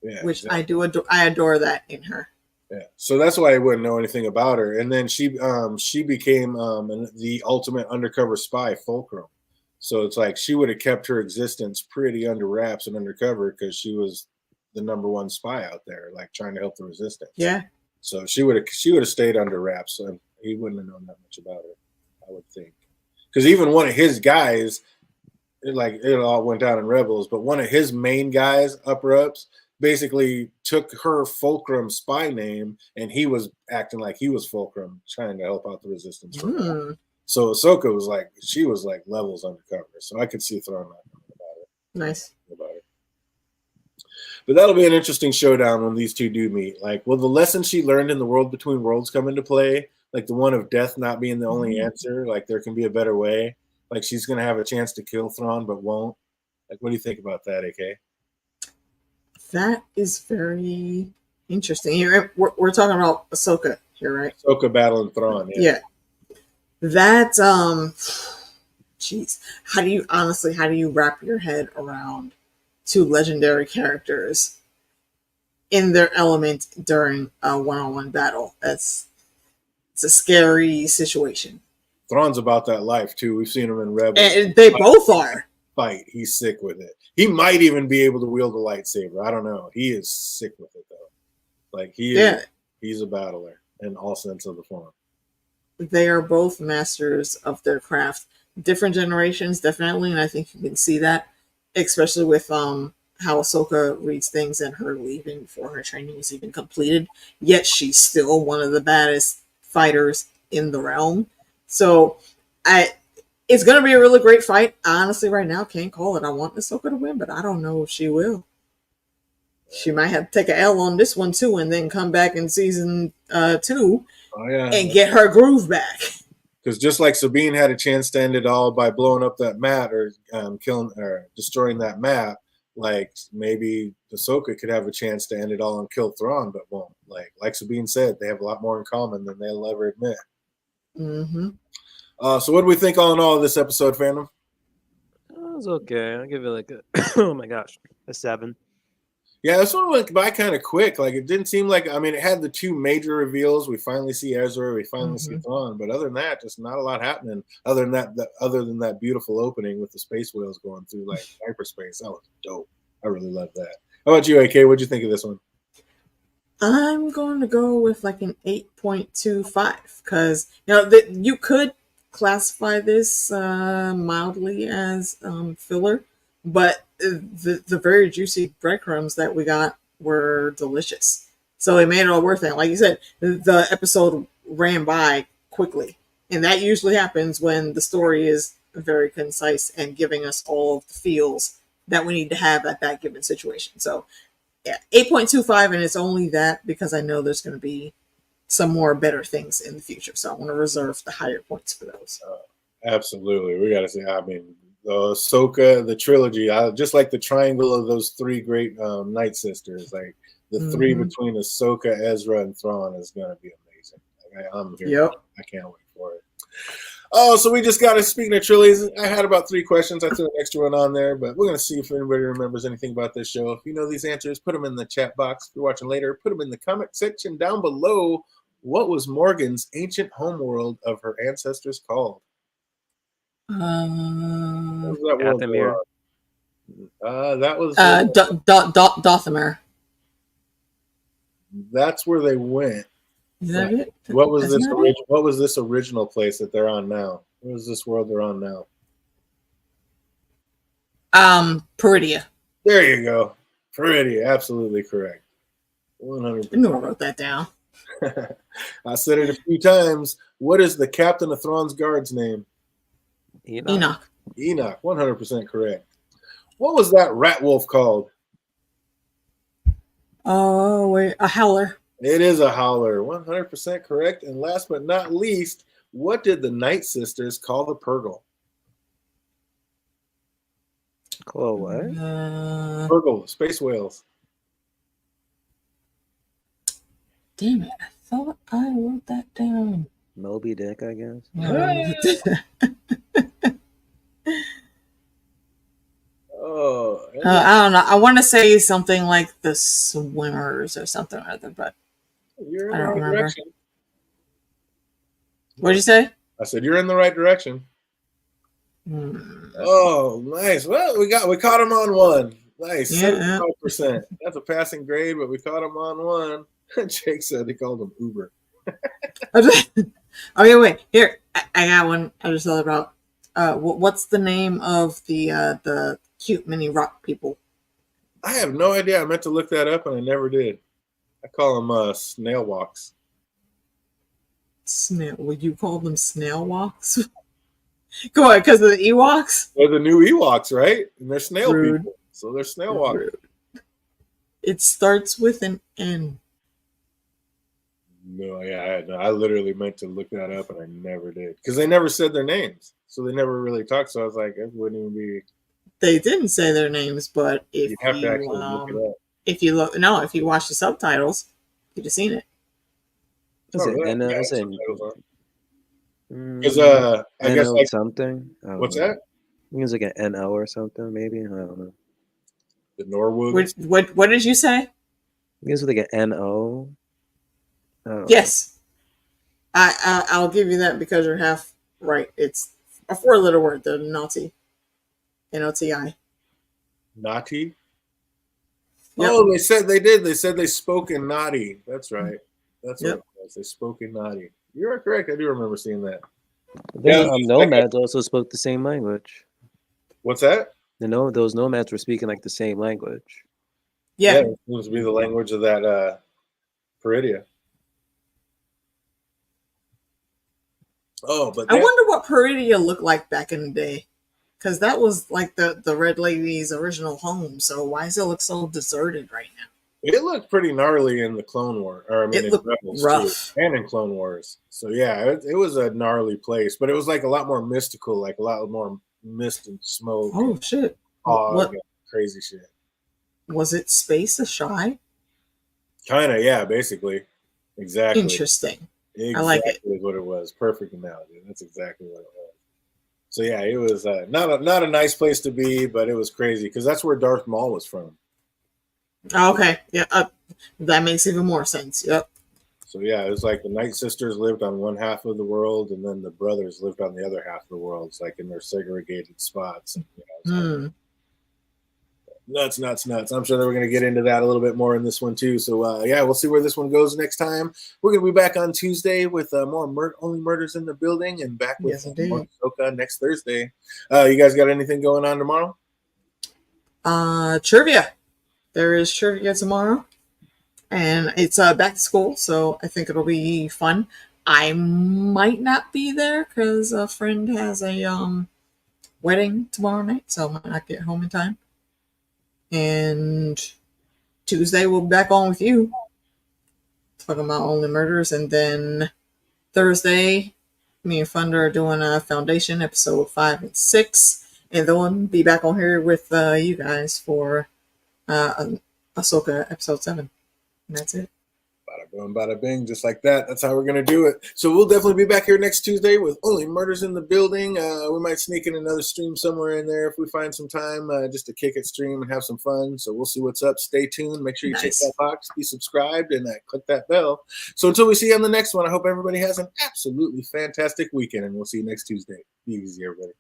Yeah, which exactly. I adore that in her. Yeah, so that's why I wouldn't know anything about her. And then she became the ultimate undercover spy, Fulcrum. So it's like she would have kept her existence pretty under wraps and undercover because she was the number one spy out there, like trying to help the resistance. Yeah. So she would have stayed under wraps, and he wouldn't have known that much about her, I would think. Because even one of his guys, it all went down in Rebels, but one of his main guys, upper ups, basically took her Fulcrum spy name, and he was acting like he was Fulcrum, trying to help out the resistance. So Ahsoka was she was levels undercover. So I could see Thrawn not knowing about it. Nice. But that'll be an interesting showdown when these two do meet. Will the lessons she learned in the World Between Worlds come into play? Like the one of death not being the only answer? Like there can be a better way? Like she's gonna have a chance to kill Thrawn, but won't. Like, what do you think about that, AK? That is very interesting. We're talking about Ahsoka here, right? Ahsoka battling Thrawn. Yeah. That jeez, how do you wrap your head around two legendary characters in their element during a one-on-one battle? It's a scary situation. Thrawn's about that life too. We've seen him in Rebels. And they both are. Fight. He's sick with it. He might even be able to wield a lightsaber. I don't know. He is sick with it though. Like he's a battler in all sense of the form. They are both masters of their craft. Different generations, definitely, and I think you can see that, especially with how Ahsoka reads things and her leaving before her training is even completed. Yet she's still one of the baddest fighters in the realm. So it's going to be a really great fight. I honestly, right now, can't call it. I want Ahsoka to win, but I don't know if she will. She might have to take an L on this one, too, and then come back in season 2 and get her groove back. Because just like Sabine had a chance to end it all by blowing up that mat or killing or destroying that map, like maybe Ahsoka could have a chance to end it all and kill Thrawn, but won't. Like Sabine said, they have a lot more in common than they'll ever admit. Mm-hmm. So what do we think all in all of this episode, fandom? It was okay. I'll give it like oh my gosh, a 7. Yeah, this one went by kind of quick. Like it didn't seem like. I mean, it had the two major reveals. We finally see Ezra. We finally see Thrawn. But other than that, just not a lot happening. Other than that beautiful opening with the space whales going through like hyperspace, that was dope. I really love that. How about you, AK? What'd you think of this one? I'm going to go with like an 8.25 because you could classify this mildly as filler, but the very juicy breadcrumbs that we got were delicious. So it made it all worth it. Like you said, the episode ran by quickly, and that usually happens when the story is very concise and giving us all of the feels that we need to have at that given situation. So yeah, 8.25, and it's only that because I know there's going to be some more better things in the future. So I want to reserve the higher points for those. Absolutely. We got to say, I mean, the Ahsoka, the trilogy, just like the triangle of those three great Night Sisters, like the three between Ahsoka, Ezra, and Thrawn is going to be amazing. Like, I'm here. Yep. I can't wait for it. Oh, so we just got to, speaking of trilogies, I had about 3 questions. I threw an extra one on there, but we're going to see if anybody remembers anything about this show. If you know these answers, put them in the chat box. If you're watching later, put them in the comment section down below. What was Morgan's ancient homeworld of her ancestors called? What was that world? That was Dothamir. That's where they went. Is that it? What was this original place that they're on now? What is this world they're on now? Peridia. There you go. Peridia, absolutely correct. 100%. I knew I wrote that down. I said it a few times. What is the captain of Thrawn's guard's name? Enoch. 100% correct. What was that rat wolf called? Oh, wait, a howler. It is a howler. 100% correct. And last but not least, what did the Night Sisters call the Purgle? Call what? Purgle, space whales. Damn it. I thought I wrote that down. Moby Dick, I guess. I don't know. I want to say something like the swimmers or something or other, but you're in I the don't right remember. direction. What'd you say? I said you're in the right direction. Oh, nice. Well, we caught him on one. Nice. 75%. That's a passing grade, but we caught him on one. Jake said they called him Uber. Okay, wait. Here, I got one. I just thought about. What's the name of the cute mini rock people? I have no idea. I meant to look that up and I never did. I call them snail walks. Would you call them snail walks? Go on, because of the Ewoks? They're the new Ewoks, right? And they're snail people. So they're snail walks. It starts with an N. No, yeah, I literally meant to look that up and I never did because they never said their names, so they never really talked. So I was like, it wouldn't even be. They didn't say their names, but You have to actually look it up. if you look, no, if you watch the subtitles, you'd have seen it. Is it N? Yeah, Is it? because I guess NO like something. what's know. that? I think it's like an NO or something. Maybe I don't know. The Norwoods. What did you say? I think it's like an NO. Yes, I'll give you that because you're half right. It's a four-letter word. The Naughty, NOTI. Naughty. Yep. Oh, they said they did. They said they spoke in naughty. That's right. That's what Yep. it was. They spoke in naughty. You are correct. I do remember seeing that. Yeah, nomads also spoke the same language. What's that? Those nomads were speaking like the same language. Yeah. It seems to be the language of that Peridia. Oh, but I wonder what Peridia looked like back in the day, because that was like the Red Lady's original home. So why does it look so deserted right now? it looked pretty gnarly in the Clone War, or I mean, It in looked Rebels rough. too, and in Clone Wars. So yeah, it was a gnarly place, but it was like a lot more mystical, like a lot more mist and smoke. Oh shit! Fog and crazy shit. Was it? Space Ashy? Kind of, yeah, basically, exactly. Interesting. Exactly I like it. what it was. Perfect analogy. That's exactly what it was. So yeah, it was not a nice place to be, but it was crazy because that's where Darth Maul was from. Okay, yeah, that makes even more sense. Yep. So yeah, it was like the Night Sisters lived on one half of the world, and then the brothers lived on the other half of the world. It's like in their segregated spots. Nuts. I'm sure that we're going to get into that a little bit more in this one too. So yeah, we'll see where this one goes next time. We're going to be back on Tuesday with more Only Murders in the Building, and back with more Ahsoka next Thursday. You guys got anything going on tomorrow? Trivia. There is trivia tomorrow, and it's back to school, so I think it'll be fun. I might not be there because a friend has a wedding tomorrow night, so I might not get home in time. And Tuesday we'll be back on with you, talking about Only Murders, and then Thursday, me and Thunder are doing a Foundation episode 5 and 6, and then we'll be back on here with you guys for Ahsoka episode 7. And that's it. Bada boom, bada bing, just like that. That's how we're gonna do it. So we'll definitely be back here next Tuesday with Only Murders in the Building. We might sneak in another stream somewhere in there if we find some time, just to kick it, stream, and have some fun. So we'll see what's up. Stay tuned. Make sure you check that box, be subscribed, and click that bell. So until we see you on the next one, I hope everybody has an absolutely fantastic weekend, and we'll see you next Tuesday. Be easy, everybody.